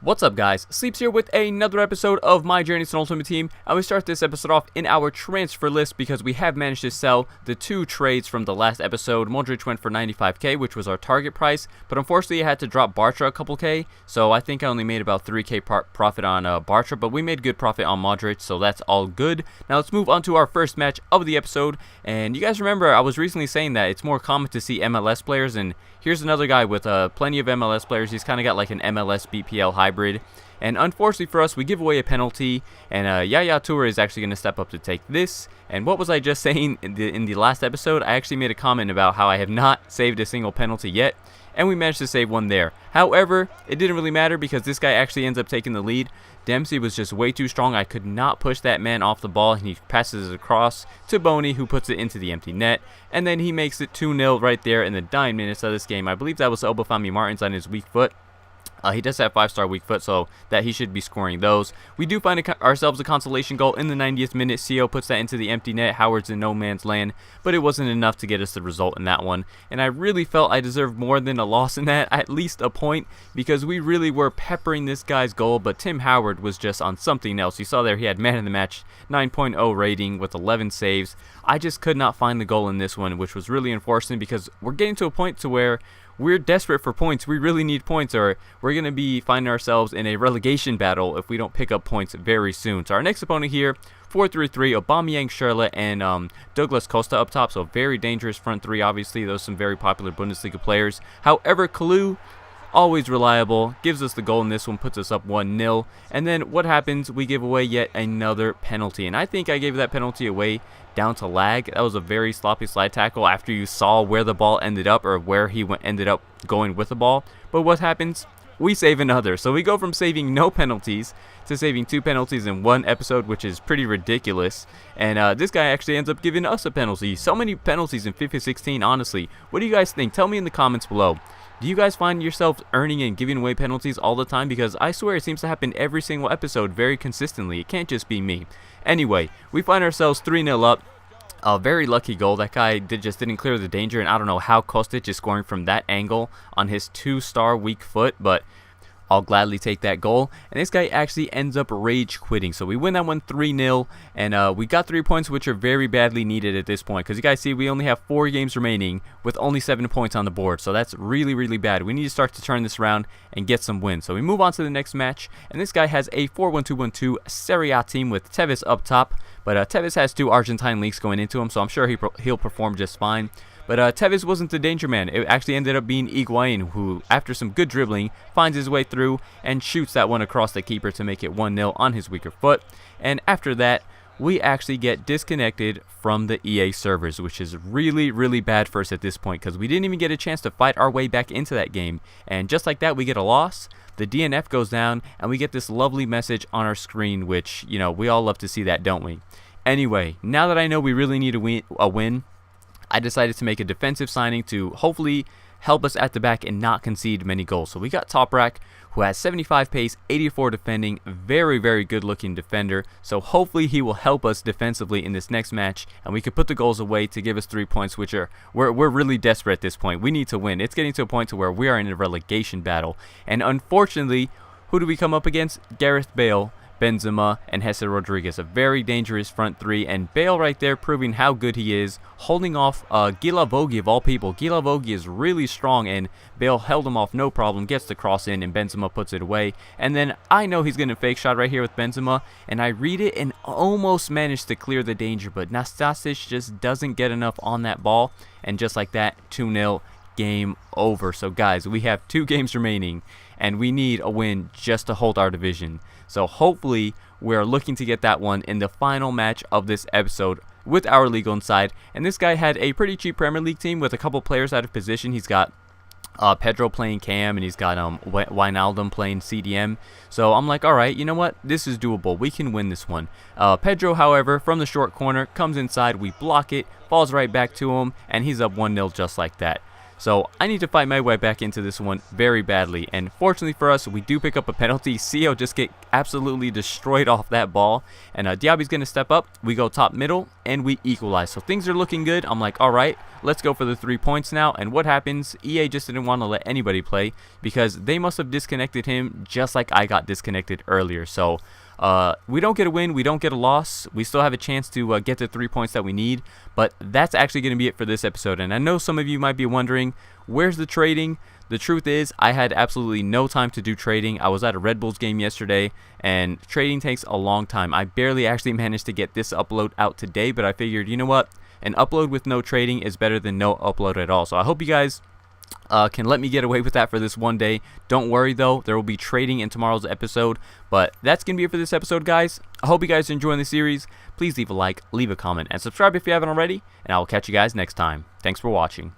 What's up, guys? Sleepz here with another episode of My Journey to Ultimate Team, and we start this episode off in our transfer list because we have managed to sell the two trades from the last episode. Modric went for 95k, which was our target price, but unfortunately I had to drop Bartra a couple k, so I think I only made about 3k profit on Bartra, but we made good profit on Modric, so that's all good. Now let's move on to our first match of the episode, and you guys remember I was recently saying that it's more common to see MLS players, and here's another guy with plenty of MLS players. He's kind of got like an MLS BPL hybrid. And unfortunately for us, we give away a penalty, and Yaya Toure is actually going to step up to take this. And what was I just saying in the last episode? I actually made a comment about how I have not saved a single penalty yet, and we managed to save one there. However, it didn't really matter because this guy actually ends up taking the lead. Dempsey was just way too strong. I could not push that man off the ball, and he passes it across to Boney, who puts it into the empty net, and then he makes it 2-0 right there in the dying minutes of this game. I believe that was Obafemi Martins on his weak foot. He does have 5-star weak foot, so that he should be scoring those. We do find ourselves a consolation goal in the 90th minute. CO puts that into the empty net. Howard's in no man's land, but it wasn't enough to get us the result in that one. And I really felt I deserved more than a loss in that, at least a point, because we really were peppering this guy's goal, but Tim Howard was just on something else. You saw there he had man of the match, 9.0 rating with 11 saves. I just could not find the goal in this one, which was really unfortunate because we're getting to a point to where we're desperate for points. We really need points, or we're going to be finding ourselves in a relegation battle if we don't pick up points very soon. So our next opponent here, 4-3-3, Aubameyang, Schürrle, and Douglas Costa up top. So very dangerous front three, obviously. Those are some very popular Bundesliga players. However, Kalu, always reliable, gives us the goal in this one, puts us up 1-0. And then what happens? We give away yet another penalty. And I think I gave that penalty away down to lag. That was a very sloppy slide tackle after you saw where the ball ended up, or where he ended up going with the ball. But what happens? We save another. So we go from saving no penalties to saving 2 penalties in one episode, which is pretty ridiculous. And this guy actually ends up giving us a penalty. So many penalties in FIFA 16, honestly. What do you guys think? Tell me in the comments below. Do you guys find yourselves earning and giving away penalties all the time? Because I swear it seems to happen every single episode very consistently. It can't just be me. Anyway, we find ourselves 3-0 up. A very lucky goal. That guy just didn't clear the danger, and I don't know how Kostic is scoring from that angle on his 2-star weak foot, but I'll gladly take that goal. And this guy actually ends up rage quitting. So we win that one 3-0, and we got 3 points, which are very badly needed at this point. Because you guys see, we only have 4 games remaining with only 7 points on the board. So that's really, really bad. We need to start to turn this around and get some wins. So we move on to the next match, and this guy has a 4-1-2-1-2 Serie A team with Tevez up top. But Tevez has 2 Argentine leagues going into him, so I'm sure he'll perform just fine. But Tevez wasn't the danger man. It actually ended up being Higuain, who, after some good dribbling, finds his way through and shoots that one across the keeper to make it 1-0 on his weaker foot. And after that, we actually get disconnected from the EA servers, which is really, really bad for us at this point because we didn't even get a chance to fight our way back into that game. And just like that, we get a loss. The DNF goes down, and we get this lovely message on our screen, which, you know, we all love to see that, don't we? Anyway, now that I know we really need a win, I decided to make a defensive signing to hopefully help us at the back and not concede many goals. So we got Toprak, who has 75 pace, 84 defending, very, very good looking defender. So hopefully he will help us defensively in this next match, and we could put the goals away to give us 3 points, which are we're really desperate at this point. We need to win. It's getting to a point to where we are in a relegation battle. And unfortunately, who do we come up against? Gareth Bale, Benzema, and Jesse Rodriguez, a very dangerous front three, and Bale right there proving how good he is, holding off Gila Vogi of all people. Gila Vogi is really strong, and Bale held him off no problem, gets the cross in, and Benzema puts it away. And then I know he's going to fake shot right here with Benzema, and I read it and almost managed to clear the danger, but Nastasic just doesn't get enough on that ball, and just like that, 2-0, game over. So guys, we have 2 games remaining, and we need a win just to hold our division. So hopefully we're looking to get that one in the final match of this episode with our legal inside. And this guy had a pretty cheap Premier League team with a couple players out of position. He's got Pedro playing Cam, and he's got Wijnaldum playing CDM. So I'm like, alright, you know what? This is doable. We can win this one. Pedro, however, from the short corner, comes inside. We block it, falls right back to him, and he's up 1-0 just like that. So I need to fight my way back into this one very badly. And fortunately for us, we do pick up a penalty. CEO just get absolutely destroyed off that ball. And Diaby's going to step up. We go top middle and we equalize. So things are looking good. I'm like, all right, let's go for the 3 points now. And what happens? EA just didn't want to let anybody play because they must have disconnected him just like I got disconnected earlier. So we don't get a win, we don't get a loss. We still have a chance to get the 3 points that we need, but that's actually going to be it for this episode. And I know some of you might be wondering, where's the trading? The truth is, I had absolutely no time to do trading. I was at a Red Bulls game yesterday, and trading takes a long time. I barely actually managed to get this upload out today, but I figured, you know what? An upload with no trading is better than no upload at all. So I hope you guys can let me get away with that for this one day. Don't worry though, there will be trading in tomorrow's episode. But that's gonna be it for this episode, guys. I hope you guys are enjoying the series. Please leave a like, leave a comment, and subscribe if you haven't already, and I will catch you guys next time. Thanks for watching.